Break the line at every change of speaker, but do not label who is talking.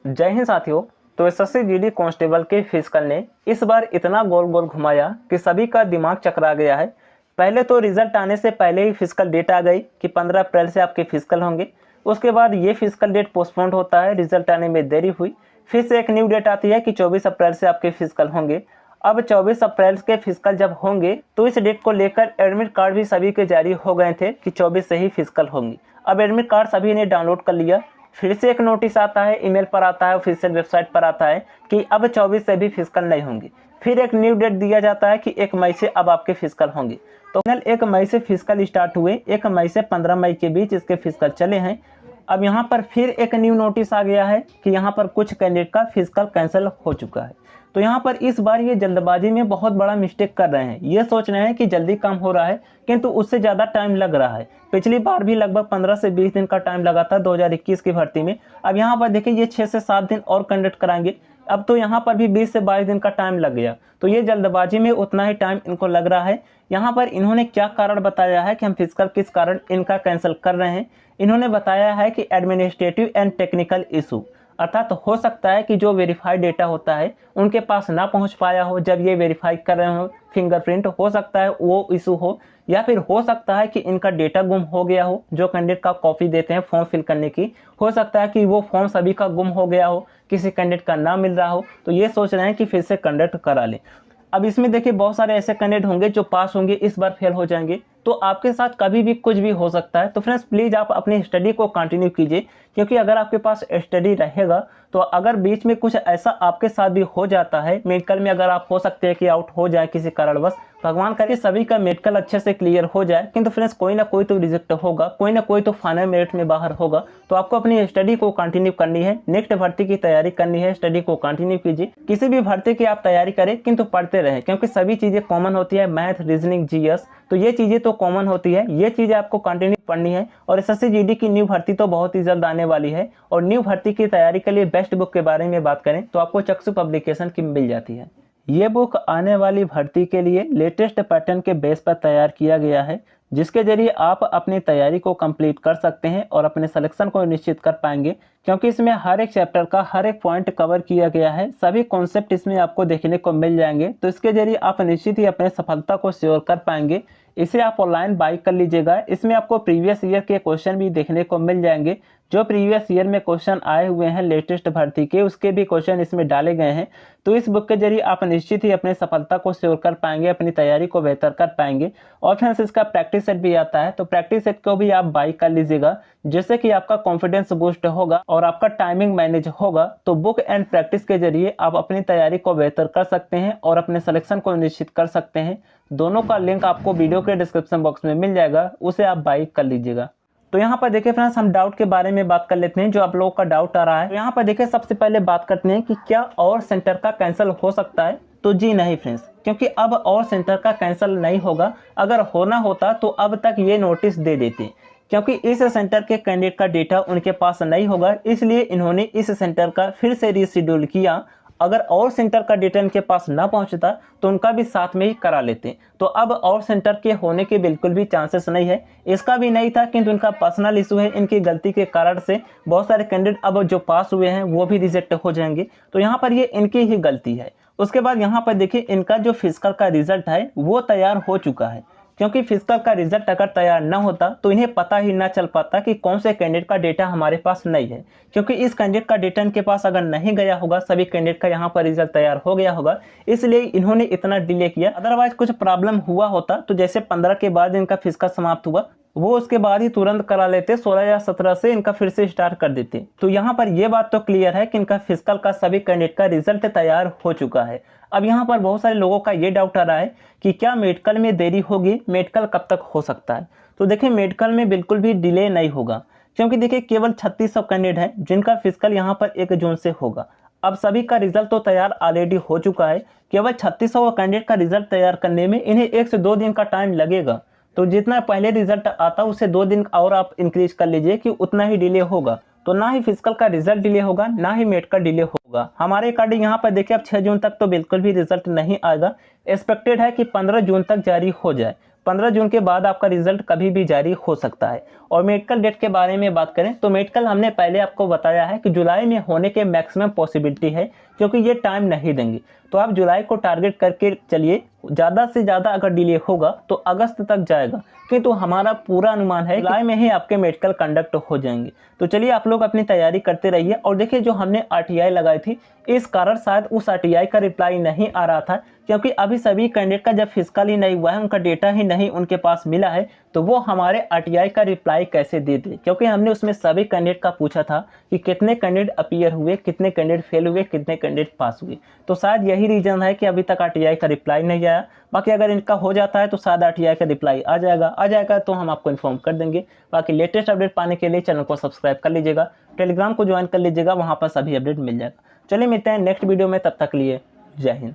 जय हिंद साथियों। तो एसएससी जीडी कांस्टेबल के फिजिकल ने इस बार इतना गोल गोल घुमाया कि सभी का दिमाग चकरा गया है। पहले तो रिजल्ट आने से पहले ही फिजिकल डेट आ गई कि 15 अप्रैल से आपके फिजिकल होंगे। उसके बाद ये फिजिकल डेट पोस्टपोन्ड होता है, रिजल्ट आने में देरी हुई। फिर से एक न्यू डेट आती है कि 24 अप्रैल से आपके फिजिकल होंगे। अब 24 अप्रैल के फिजिकल जब होंगे तो इस डेट को लेकर एडमिट कार्ड भी सभी के जारी हो गए थे कि 24 से ही फिजिकल होंगी। अब एडमिट कार्ड सभी ने डाउनलोड कर लिया। फिर से एक नोटिस आता है, ईमेल पर आता है, ऑफिशियल वेबसाइट पर आता है कि अब 24 से भी फिजिकल नहीं होंगी। फिर एक न्यू डेट दिया जाता है कि 1 मई से अब आपके फिजिकल होंगे। तो फाइनल 1 मई से फिजिकल स्टार्ट हुए। 1 मई से 15 मई के बीच इसके फिजिकल चले हैं। अब यहाँ पर फिर एक न्यू नोटिस आ गया है कि यहाँ पर कुछ कैंडिडेट का फिजिकल कैंसिल हो चुका है। तो यहाँ पर इस बार ये जल्दबाजी में बहुत बड़ा मिस्टेक कर रहे हैं। ये सोच रहे हैं कि जल्दी काम हो रहा है, किंतु उससे ज़्यादा टाइम लग रहा है। पिछली बार भी लगभग 15 से 20 दिन का टाइम लगा था 2021 की भर्ती में। अब यहाँ पर देखिए ये 6 से 7 दिन और कंडक्ट कराएंगे। अब तो यहाँ पर भी 20 से 22 दिन का टाइम लग गया। तो ये जल्दबाजी में उतना ही टाइम इनको लग रहा है। यहाँ पर इन्होंने क्या कारण बताया है कि हम फिजिकल किस कारण इनका कैंसिल कर रहे हैं। इन्होंने बताया है कि एडमिनिस्ट्रेटिव एंड टेक्निकल इशू, अर्थात तो हो सकता है कि जो वेरीफाइड डेटा होता है उनके पास ना पहुंच पाया हो जब ये वेरीफाई कर रहे हो। फिंगरप्रिंट हो सकता है वो इशू हो, या फिर हो सकता है कि इनका डेटा गुम हो गया हो। जो कैंडिडेट का कॉपी देते हैं फॉर्म फिल करने की, हो सकता है कि वो फॉर्म सभी का गुम हो गया हो, किसी कैंडिडेट का ना मिल रहा हो। तो ये सोच रहे हैं कि फिर से कंडक्ट करा लें। अब इसमें देखिए बहुत सारे ऐसे कैंडिडेट होंगे जो पास होंगे, इस बार फेल हो जाएंगे। तो आपके साथ कभी भी कुछ भी हो सकता है। तो फ्रेंड्स प्लीज़ आप अपनी स्टडी को कंटिन्यू कीजिए, क्योंकि अगर आपके पास स्टडी रहेगा तो अगर बीच में कुछ ऐसा आपके साथ भी हो जाता है, मेडिकल में अगर आप हो सकते हैं कि आउट हो जाए किसी कारणवश, भगवान करे सभी का मेडिकल अच्छे से क्लियर हो जाए, किंतु फ्रेंड्स कोई ना कोई तो रिजेक्ट होगा, कोई ना कोई तो फाइनल मेरिट में बाहर होगा। तो आपको अपनी स्टडी को कंटिन्यू करनी है, नेक्स्ट भर्ती की तैयारी करनी है, स्टडी को कंटिन्यू कीजिए। किसी भी भर्ती की आप तैयारी करें किंतु पढ़ते रहें, क्योंकि सभी चीज़ें कॉमन होती है। मैथ, रीजनिंग, जीएस, तो ये चीज़ें तो कॉमन होती है। ये चीज़ें आपको कंटिन्यू पढ़नी है। और एसएससी जीडी की न्यू भर्ती तो बहुत ही जल्द आने वाली है। और न्यू भर्ती की तैयारी के लिए बेस्ट बुक के बारे में बात करें तो आपको चक्षु पब्लिकेशन की मिल जाती है। ये बुक आने वाली भर्ती के लिए लेटेस्ट पैटर्न के बेस पर तैयार किया गया है, जिसके जरिए आप अपनी तैयारी को कंप्लीट कर सकते हैं और अपने सिलेक्शन को निश्चित कर पाएंगे। क्योंकि इसमें हर एक चैप्टर का हर एक पॉइंट कवर किया गया है, सभी कॉन्सेप्ट इसमें आपको देखने को मिल जाएंगे। तो इसके जरिए आप निश्चित ही अपने सफलता को श्योर कर पाएंगे। इसे आप ऑनलाइन बाई कर लीजिएगा। इसमें आपको प्रीवियस ईयर के क्वेश्चन भी देखने को मिल जाएंगे। जो प्रीवियस ईयर में क्वेश्चन आए हुए हैं लेटेस्ट भर्ती के, उसके भी क्वेश्चन इसमें डाले गए हैं। तो इस बुक के जरिए आप निश्चित ही अपने सफलता को श्योर कर पाएंगे, अपनी तैयारी को बेहतर कर पाएंगे। और फ्रेंड्स इसका प्रैक्टिस सेट भी आता है, तो प्रैक्टिस सेट को भी आप बाई कर लीजिएगा, जिससे कि आपका कॉन्फिडेंस बूस्ट होगा और आपका टाइमिंग मैनेज होगा। तो बुक एंड प्रैक्टिस के जरिए आप अपनी तैयारी को बेहतर कर सकते हैं और अपने सिलेक्शन को निश्चित कर सकते हैं। दोनों का लिंक आपको वीडियो के डिस्क्रिप्शन बॉक्स में मिल जाएगा, उसे आप बाई कर लीजिएगा। तो यहाँ पर देखिए फ्रेंड्स हम डाउट के बारे में बात कर लेते हैं, जो आप लोगों का डाउट आ रहा है। तो यहाँ पर देखिए सबसे पहले बात करते हैं कि क्या और सेंटर का कैंसिल हो सकता है। तो जी नहीं फ्रेंड्स, क्योंकि अब और सेंटर का कैंसिल नहीं होगा। अगर होना होता तो अब तक ये नोटिस दे देते, क्योंकि इस सेंटर के कैंडिडेट का डेटा उनके पास नहीं होगा, इसलिए इन्होंने इस सेंटर का फिर से रीशेड्यूल किया। अगर और सेंटर का डेटा इनके पास ना पहुंचता तो उनका भी साथ में ही करा लेते। तो अब और सेंटर के होने के बिल्कुल भी चांसेस नहीं है। इसका भी नहीं था, किंतु इनका पर्सनल इशू है। इनकी गलती के कारण से बहुत सारे कैंडिडेट अब जो पास हुए हैं वो भी रिजेक्ट हो जाएंगे। तो यहाँ पर ये इनकी ही गलती है। उसके बाद यहाँ पर देखिए इनका जो फिजिकल का रिजल्ट है वो तैयार हो चुका है, क्योंकि फिजिकल का रिजल्ट अगर तैयार न होता तो इन्हें पता ही ना चल पाता कि कौन से कैंडिडेट का डेटा हमारे पास नहीं है। क्योंकि इस कैंडिडेट का डेटा इनके पास अगर नहीं गया होगा, सभी कैंडिडेट का यहाँ पर रिजल्ट तैयार हो गया होगा, इसलिए इन्होंने इतना डिले किया। अदरवाइज कुछ प्रॉब्लम हुआ होता तो जैसे 15 के बाद इनका फिजिकल समाप्त हुआ, वो उसके बाद ही तुरंत करा लेते, 16 या 17 से इनका फिर से स्टार्ट कर देते। तो यहाँ पर ये बात तो क्लियर है कि इनका फिजिकल का सभी कैंडिडेट का रिजल्ट तैयार हो चुका है। अब यहाँ पर बहुत सारे लोगों का ये डाउट आ रहा है कि क्या मेडिकल में देरी होगी, मेडिकल कब तक हो सकता है। तो देखिए मेडिकल में बिल्कुल भी डिले नहीं होगा, क्योंकि देखिए केवल 3600 कैंडिडेट हैं जिनका फिजिकल यहाँ पर 1 जून से होगा। अब सभी का रिजल्ट तो तैयार ऑलरेडी हो चुका है। केवल 3600 कैंडिडेट का रिजल्ट तैयार करने में इन्हें 1 से 2 दिन का टाइम लगेगा। तो जितना पहले रिजल्ट आता उससे 2 दिन और आप इंक्रीज कर लीजिए कि उतना ही डिले होगा। तो ना ही फिजिकल का रिजल्ट डिले होगा, ना ही मेडिकल डिले होगा। हमारे अकॉर्डिंग यहाँ पर देखिए अब 6 जून तक तो बिल्कुल भी रिजल्ट नहीं आएगा। एक्सपेक्टेड है कि 15 जून तक जारी हो जाए। 15 जून के बाद आपका रिजल्ट कभी भी जारी हो सकता है। और मेडिकल डेट के बारे में बात करें तो मेडिकल हमने पहले आपको बताया है कि जुलाई में होने के मैक्सिमम पॉसिबिलिटी है, क्योंकि ये टाइम नहीं देंगे। तो आप जुलाई को टारगेट करके चलिए, ज़्यादा से ज़्यादा अगर डिले होगा तो अगस्त तक जाएगा, किंतु हमारा पूरा अनुमान है जुलाई में ही आपके मेडिकल कंडक्ट हो जाएंगे। तो चलिए आप लोग अपनी तैयारी करते रहिए। और देखिए जो हमने RTI लगाई थी, इस कारण शायद उस RTI का रिप्लाई नहीं आ रहा था, क्योंकि अभी सभी कैंडिडेट का जब फिजिकल ही नहीं हुआ है, उनका डेटा ही नहीं उनके पास मिला है, तो वो हमारे RTI का रिप्लाई कैसे दे दे, क्योंकि हमने उसमें सभी कैंडिडेट का पूछा था कि कितने कैंडिडेट अपीयर हुए, कितने कैंडिडेट फेल हुए, कितने कैंडिडेट पास हुए। तो शायद यही रीजन है कि अभी तक RTI का रिप्लाई नहीं आया। बाकी अगर इनका हो जाता है तो शायद RTI का रिप्लाई आ जाएगा तो हम आपको इन्फॉर्म कर देंगे। बाकी लेटेस्ट अपडेट पाने के लिए चैनल को सब्सक्राइब कर लीजिएगा, टेलीग्राम को ज्वाइन कर लीजिएगा, वहाँ पर सभी अपडेट मिल जाएगा। चलिए मिलते हैं नेक्स्ट वीडियो में, तब तक के लिए जय हिंद।